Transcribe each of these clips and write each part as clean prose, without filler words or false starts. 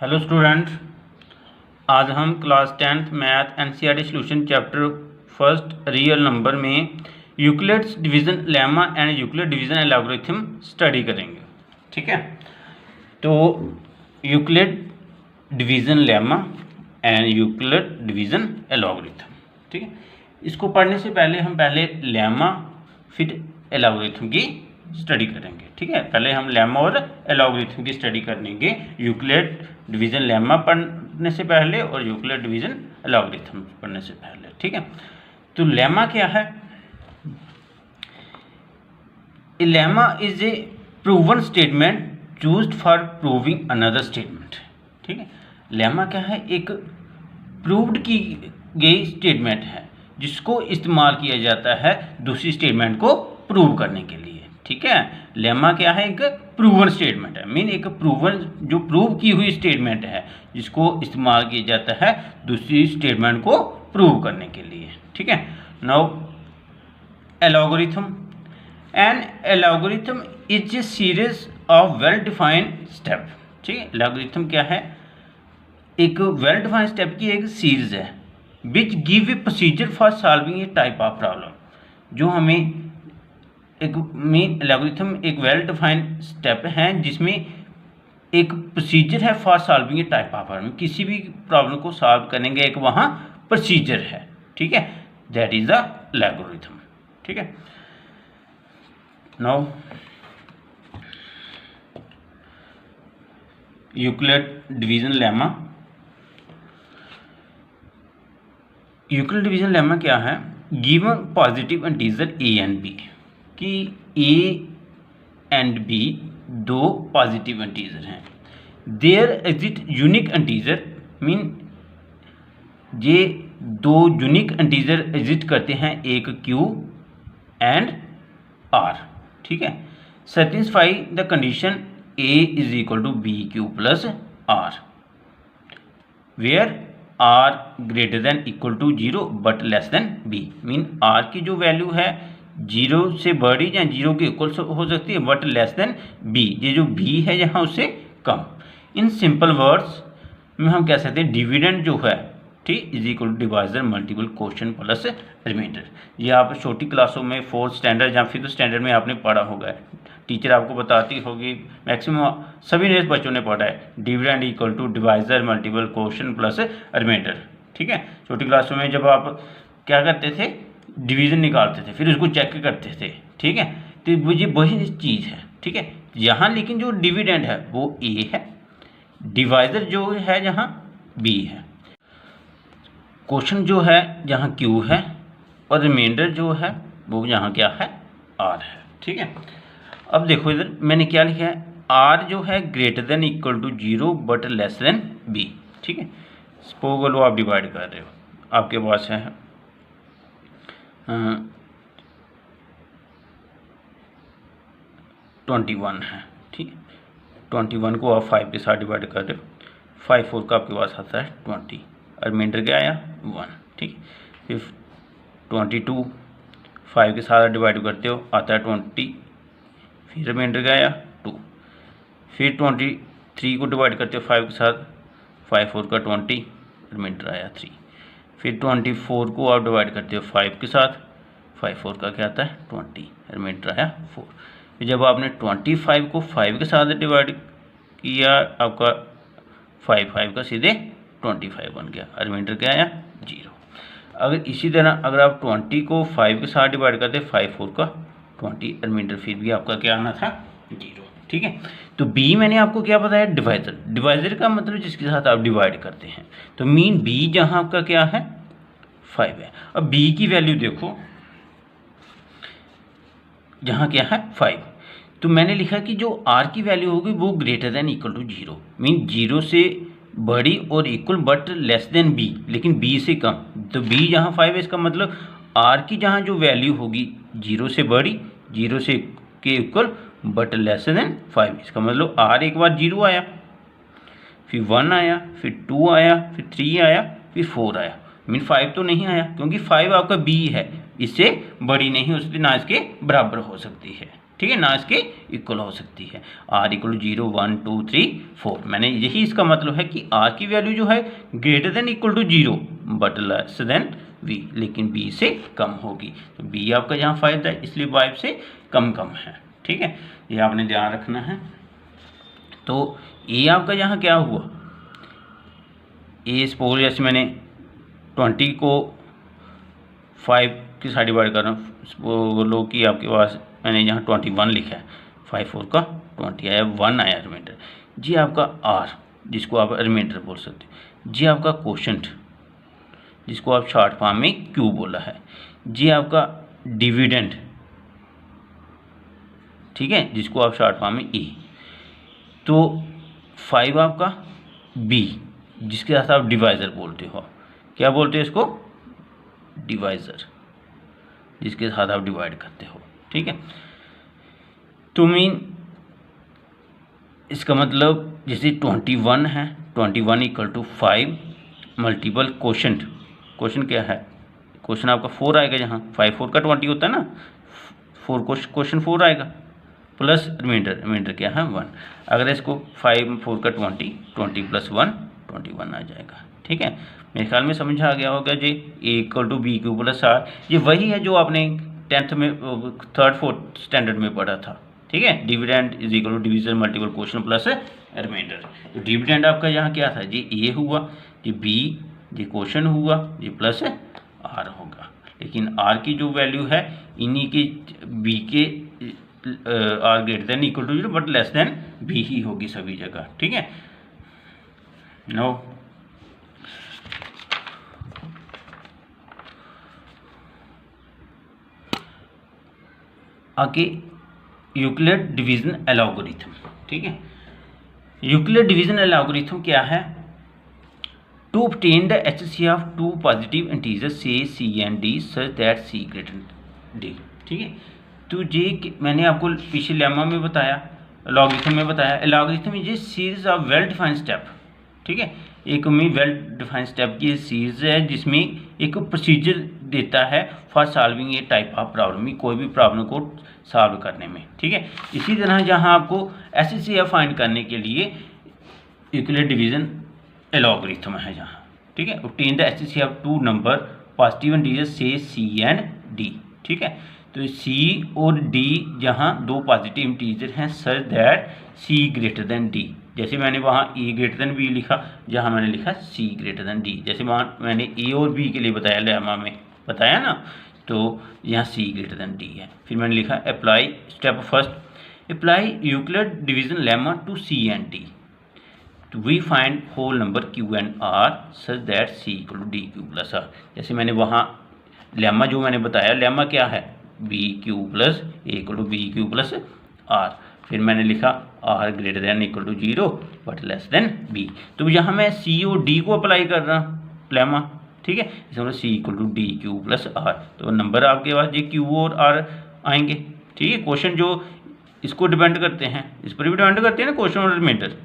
Hello student, आज हम class 10th math NCERT solution chapter first real number में Euclid's division lemma and Euclid division algorithm study करेंगे। ठीक है, तो Euclid division lemma and Euclid division algorithm. ठीक है, इसको पढ़ने से पहले हम लेमा फिर एल्गोरिथम की स्टडी करेंगे। ठीक है, पहले हम लेमा और एल्गोरिथम की स्टडी करेंगे, यूक्लिड डिवीज़न लेमा पढ़ने से पहले और यूक्लिड डिवीज़न एल्गोरिथम पढ़ने से पहले। ठीक है, तो लेमा क्या है? A lemma is a proven statement used for proving another statement. ठीक है, लेमा क्या है? एक प्रूव्ड की गई स्टेटमेंट है जिसको इस्तेमाल किया जाता है दूसरी स्टेटमेंट को प्रूव करने के लिए। ठीक है, लेमा क्या है? एक प्रूवन स्टेटमेंट है, मीन एक प्रूवन जो प्रूव की हुई स्टेटमेंट है जिसको इस्तेमाल किया जाता है दूसरी स्टेटमेंट को प्रूव करने के लिए। ठीक है, now algorithm algorithm is a series of well defined step. ठीक है, एल्गोरिथम क्या है? एक वेल डिफाइंड स्टेप की एक सीरीज है which give a procedure for solving A type of problem. जो हमें एक मेन एल्गोरिथम एक वेल डिफाइंड स्टेप है जिसमें एक प्रोसीजर है for solving A type of problem. किसी भी प्रॉब्लम को सॉल्व करेंगे एक वहाँ प्रोसीजर है। ठीक है, दैट इज द एल्गोरिथम। ठीक है, now Euclid division lemma. Euclid division lemma क्या है? Given positive integer A and B, कि ए एंड बी दो पॉजिटिव इंटीजर हैं, there exist unique integer, mean ये दो यूनिक इंटीजर एग्जिट करते हैं, एक क्यू एंड आर। ठीक है, satisfy the condition A is equal to B Q plus R, where R greater than equal to 0 but less than B. Mean R की जो value है 0 से बड़ी या 0 के इक्वल हो सकती है बट लेस देन बी, ये जो बी है यहाँ उससे कम। इन सिंपल वर्ड्स में हम कह सकते हैं डिविडेंड जो है, ठीक, is equal to divisor multiple question plus remainder. ये आप छोटी क्लासों में 4th स्टैंडर्ड या 5th स्टैंडर्ड में आपने पढ़ा होगा, टीचर आपको बताती होगी, मैक्सिमम सभी ने बच्चों ने पढ़ा है, dividend equal to divisor multiple question plus remainder. ठीक है, छोटी क्लासों में जब आप क्या करते थे, डिवीज़न निकालते थे फिर उसको चेक करते थे। ठीक है, तो ये वही चीज़ है। ठीक है, यहाँ लेकिन जो डिविडेंड है वो ए है, डिवाइजर जो है यहाँ बी है, क्वेश्चन जो है यहाँ क्यू है और रिमाइंडर जो है वो यहाँ क्या है? आर है। ठीक है, अब देखो इधर मैंने क्या लिखा है, आर जो है greater than equal to 0 but less than B. ठीक है, सपोज लो आप डिवाइड कर रहे हो, आपके पास है 21 है। ठीक है, 21 को आप 5 के साथ डिवाइड कर रहे हो, 5 4 का आपके पास आता है 20 और रिमाइंडर क्या आया 1। ठीक है, फिर 22 5 के साथ डिवाइड करते हो आता है 20, फिर रिमाइंडर क्या आया 2, फिर 23 को डिवाइड करते हो 5 के साथ, 5 4 का 20, रिमाइंडर आया 3, फिर 24 को आप डिवाइड करते हो 5 के साथ, 5 4 का क्या आता है 20, रिमाइंडर आया 4। फिर जब आपने 25 को 5 के साथ डिवाइड किया, आपका 5 का सीधे 25 बन गया, रिमाइंडर क्या आया 0। अगर इसी तरह अगर आप 20 को 5 के साथ डिवाइड करते 5 4 का 20, रिमाइंडर फिर भी आपका क्या आना था 0। ठीक है, तो बी मैंने आपको क्या बताया? डिवाइजर। डिवाइजर का मतलब जिसके साथ आप डिवाइड करते हैं, तो मीन बी जहाँ आपका क्या है 5 है। अब बी की वैल्यू देखो, जहाँ क्या है 5, तो मैंने लिखा कि जो आर की वैल्यू होगी वो greater than equal to 0, mean 0 से बड़ी और equal but less than B, लेकिन बी से कम। तो बी जहाँ 5 है, इसका मतलब आर की जहाँ जो वैल्यू होगी 0 से बड़ी, 0 से के इक्वल बट लेस देन 5, इसका मतलब आर एक बार 0 आया, फिर 1 आया, फिर 2 आया, फिर 3 आया, फिर 4 आया, मीन 5 तो नहीं आया क्योंकि 5 आपका बी है, इससे बड़ी नहीं हो सकती, ना इसके बराबर हो सकती है। ठीक है, ना इसके इक्वल हो सकती है। r इक्वल 0 1 2 3 4, मैंने यही इसका मतलब है कि r की वैल्यू जो है greater than equal to 0 but less than v, लेकिन b से कम होगी। तो b आपका यहाँ फायदा है, इसलिए 5 से कम है। ठीक है, ये आपने ध्यान रखना है। तो a आपका यहाँ क्या हुआ, a सपोज जैसे मैंने 20 को 5 के साथ डिवाइड कर रहा हूँ, लो कि आपके पास मैंने यहाँ 21 लिखा है, 5 4 का 20 आया, 1 आया रिमाइंडर। जी आपका r, जिसको आप रिमाइंडर बोल सकते हो। जी आपका कोशेंट, जिसको आप शॉर्ट फॉर्म में q बोला है। जी आपका डिविडेंड, ठीक है, जिसको आप शॉर्ट फॉर्म में e। तो 5 आपका b, जिसके साथ आप डिवाइज़र बोलते हो। क्या बोलते हो इसको? डिवाइज़र, जिसके साथ आप डिवाइड करते हो। ठीक है, तो मीन इसका मतलब जैसे 21 है, 21 equal to 5 multiple quotient. Question क्या है? क्वेश्चन आपका 4 आएगा, जहाँ 5 4 का 20 होता है ना, 4 क्वेश्चन 4 आएगा प्लस रिमाइंडर क्या है 1। अगर इसको 5 4 का 20 प्लस 1 21 आ जाएगा। ठीक है, मेरे ख्याल में समझ आ गया होगा जी। A equal to B Q plus R, ये वही है जो आपने 10th में 3rd 4th स्टैंडर्ड में पढ़ा था। ठीक है, dividend is equal to division multiple question plus remainder. तो डिविडेंड आपका यहाँ क्या था जी? ए हुआ, जी बी, जी क्वेश्चन हुआ, जी प्लस आर होगा। लेकिन आर की जो वैल्यू है इन्हीं के बी के R greater than equal to 0 but less than B ही होगी सभी जगह। ठीक है, नो आगे यूक्लिड डिवीजन एल्गोरिथम। ठीक है, यूक्लिड डिवीजन एल्गोरिथम क्या है? To obtain the HCF of two positive integers say C and D such that C greater D। ठीक है, तो ये मैंने आपको पिछले लेमा में बताया, लॉगरिथम में बताया। Logarithm is a series of well defined step. ठीक है, एक में वेल डिफाइंड स्टेप की सीरीज है जिसमें एक प्रोसीजर देता है for solving A type of problem, कोई भी प्रॉब्लम को सॉल्व करने में। ठीक है, इसी तरह जहां आपको HCF फाइंड करने के लिए यूक्लिड डिवीजन एल्गोरिथम है जहाँ। ठीक है, obtain the HCF of two number positive integer say C and D। ठीक है, तो C और D जहाँ दो पॉजिटिव इंटीजर हैं सच that C greater than D। जैसे मैंने वहाँ A ग्रेटर देन B लिखा, जहाँ मैंने लिखा C ग्रेटर देन D। जैसे वहाँ मैंने A और B के लिए बताया, लेमा में बताया ना, तो यहाँ C ग्रेटर देन D है। फिर मैंने लिखा apply step first, apply Euclid division lemma to C and D। We find whole number Q and R such that C equal to DQ plus R। जैसे मैंने वहाँ लेमा जो मैंने बताया, लेमा क्या है? BQ plus A equal to BQ plus R। फिर मैंने लिखा R greater than equal to 0 but less than B। तो यहाँ मैं C और D को अप्लाई कर रहा हूँ लेमा। ठीक है, इसमें C equal to DQ plus R। तो नंबर आपके पास ये Q और R आएंगे। ठीक है, क्वेश्चन जो इसको डिपेंड करते हैं, इस पर भी डिपेंड करते हैं ना क्वेश्चन और रिमाइंडर।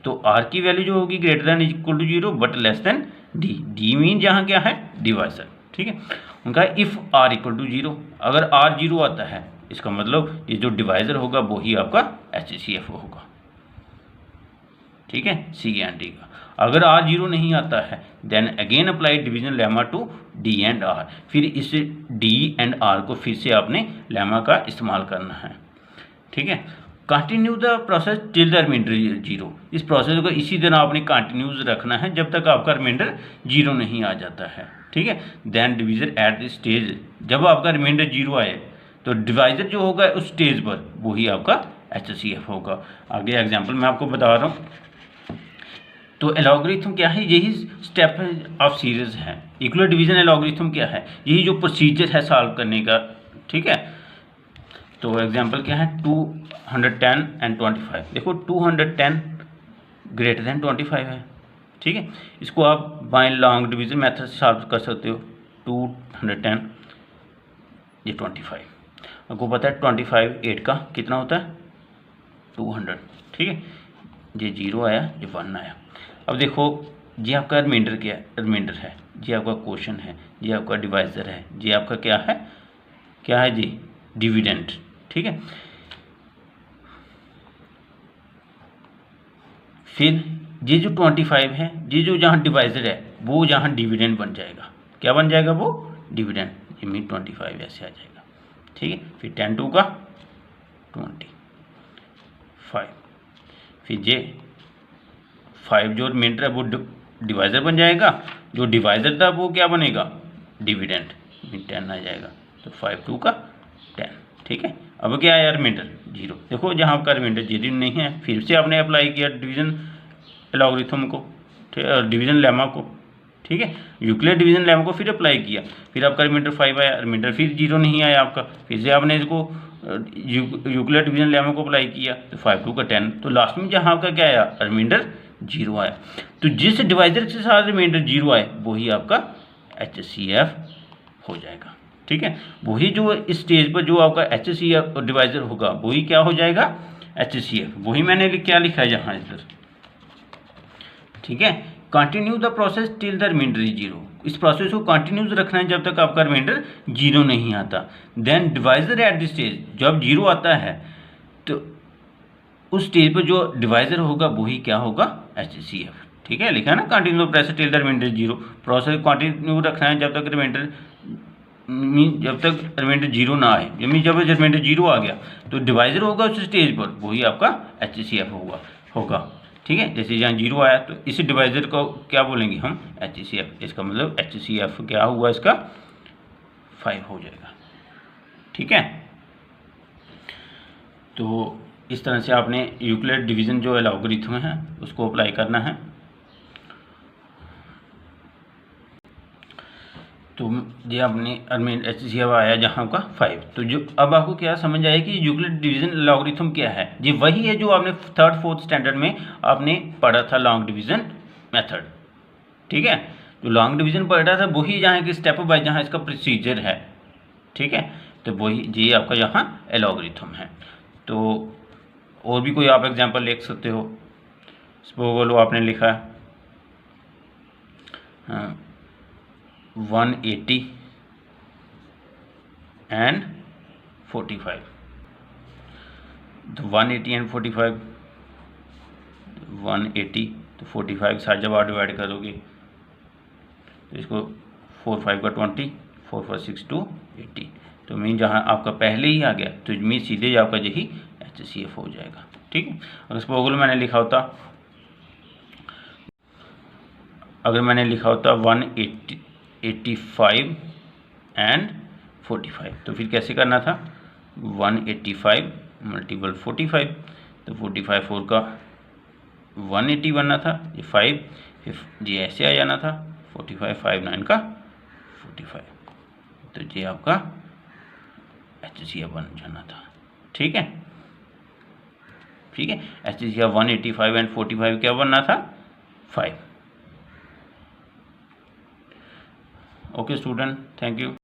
तो R की वैल्यू जो होगी greater than equal to 0 but less than D। D mean जहाँ क्या है? डिवाइजर। ठीक है, उनका इफ़ R इक्वल टू 0, अगर R 0 आता है इसका मतलब ये जो डिवाइजर होगा वही आपका HCF होगा। ठीक है, C एंड D का। अगर R 0 नहीं आता है then again apply division lemma to D and R। फिर इस D एंड R को फिर से आपने लेमा का इस्तेमाल करना है। ठीक है, continue the process till the remainder 0। इस प्रोसेस को इसी तरह आपने कंटिन्यूज रखना है जब तक आपका रिमाइंडर 0 नहीं आ जाता है। ठीक है, then divisor at this stage, जब आपका रिमाइंडर 0 आए तो डिवाइजर जो होगा उस स्टेज पर वही आपका HCF होगा। आगे एग्जाम्पल मैं आपको बता रहा हूँ। तो एल्गोरिथम क्या है? यही स्टेप ऑफ सीरीज है। इक्वल डिवीजन एल्गोरिथम क्या है? यही जो प्रोसीजर है सॉल्व करने का। ठीक है, तो एग्जाम्पल क्या है? 210 एंड 25। देखो 210 ग्रेटर देन 25 है। ठीक है, इसको आप बाय लॉन्ग डिवीजन मेथड से सॉल्व कर सकते हो। 210 ये 25, आपको पता है 25 8 का कितना होता है? 200। ठीक है, ये 0 आया, ये 1 आया। अब देखो ये आपका रिमाइंडर क्या है? रिमाइंडर है, ये आपका क्वेश्चन है, ये आपका डिवाइजर है, ये आपका क्या है? क्या है जी? डिविडेंड। ठीक है, फिर ये जो 25 है, ये जो जहाँ डिवाइजर है वो जहाँ डिविडेंड बन जाएगा, क्या बन जाएगा वो डिविडेंड, ये मीन 25 ऐसे आ जाएगा, ठीक है। फिर 10 टू का 25, फिर ये 5 जो रिमाइंडर है वो डिवाइजर बन जाएगा, जो डिवाइजर था वो क्या बनेगा डिविडेंड, मीन 10 आ जाएगा, तो 5 टू का 10, ठीक है। अब क्या आया रिमाइंडर 0, देखो जहाँ आपका रिमाइंडर 0 नहीं है, फिर से आपने अप्लाई किया डिवीजन एल्गोरिथम को, ठीक है, डिवीजन लेमा को, ठीक है, यूक्लिड डिवीजन लेमा को फिर अप्लाई किया, फिर आपका रिमाइंडर 5 आया, रिमाइंडर फिर 0 नहीं आया आपका, फिर से आपने इसको यूक्लिड डिवीजन लेमा को अप्लाई किया, तो 5 टू का 10, तो लास्ट में जहाँ आपका क्या आया रिमाइंडर 0 आया। तो जिस डिवाइजर के साथ रिमाइंडर 0 आए वही आपका HCF हो जाएगा, ठीक है। वही जो इस स्टेज पर जो आपका HCF डिवाइजर होगा वही क्या हो जाएगा HCF, वही मैंने क्या लिखा है यहाँ इधर, ठीक है। Continue the process till the remainder is 0, इस प्रोसेस को कंटिन्यूस रखना है जब तक आपका रिमाइंडर 0 नहीं आता। Then divisor at this stage, जब 0 आता है तो उस स्टेज पर जो डिवाइजर होगा वही क्या होगा HCF, ठीक है, लिखा है ना continue process till the remainder 0, process continue रखना है जब तक रिमाइंडर जब तक रिमाइंडर 0 ना आए, जब रिमाइंडर 0 आ गया तो डिवाइजर होगा उस स्टेज पर वही आपका HCF होगा, ठीक है। जैसे यहाँ 0 आया तो इस डिवाइजर को क्या बोलेंगे हम HCF, इसका मतलब HCF क्या हुआ इसका 5 हो जाएगा, ठीक है। तो इस तरह से आपने यूक्लिड डिवीजन जो एल्गोरिथम है उसको अप्लाई करना है। तो ये आपने HCF आया जहाँ का 5, तो जो अब आपको क्या समझ आया कि यूक्लिड डिवीजन लॉगरिथम क्या है, ये वही है जो आपने 3rd 4th स्टैंडर्ड में आपने पढ़ा था लॉन्ग डिवीजन मेथड, ठीक है। जो लॉन्ग डिवीजन पढ़ा था वही जहाँ की स्टेप बाय जहाँ इसका प्रोसीजर है, ठीक है, तो वही ये आपका यहाँ एलॉगरिथम है। तो और भी कोई आप एग्जाम्पल लिख सकते हो, सपोज लो आपने लिखा 180 एंड 45, तो 180 एंड 45, 180 तो 45 के साथ जब आप डिवाइड करोगे तो इसको 4 5 का 20, 4 4 6 2 80, तो मीन जहाँ आपका पहले ही आ गया तो मीन सीधे आपका यही HCF हो जाएगा, ठीक है। अगर सपोज मैंने लिखा होता 185 एंड 45, तो फिर कैसे करना था 185 मल्टीपल 45, तो 45 4 का 180 बनना था, ये 5 फिर ये ऐसे आ जाना था 45 5 9 का 45, तो ये आपका HCF बन जाना था, ठीक है, ठीक है। HCF 185 एंड 45 क्या बनना था 5। Okay student, thank you.